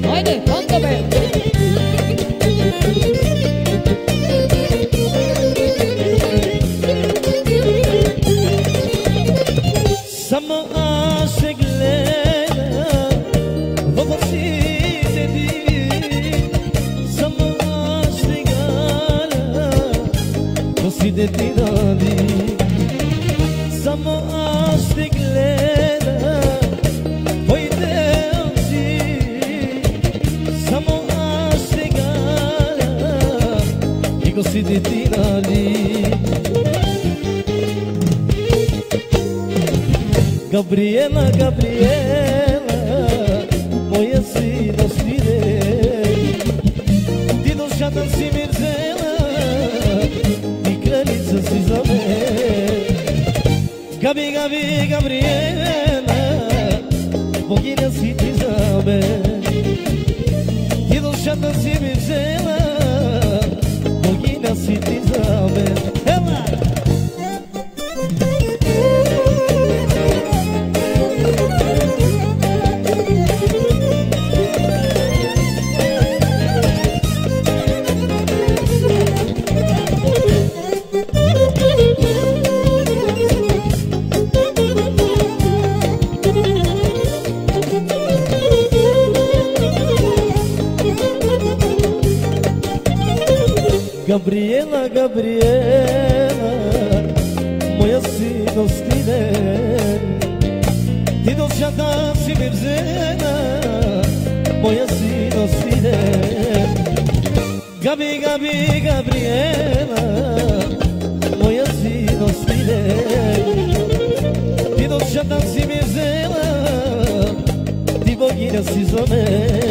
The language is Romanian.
Haide, cântă-me! Să mă așteg lea, vă vorsi de din. Să mă așteg alea, vorsi de din. Să mă așteg lea, voi de zi. Să mă așteg alea, vorsi de din. Gabriela, Gabriela, moja sina svide. Ti došata si mi vzela i kraljica si za me. Gabi, Gabi, Gabriela, boginja si ti za me. Ti došata si mi vzela, boginja si ti za me. Ela! Gabriela, Gabriela, moja sinostine. Ti došata si mi vzela, moja sinostine. Gabi, Gabi, Gabriela, moja sinostine. Ti došata si mi vzela, ti boginja si za me.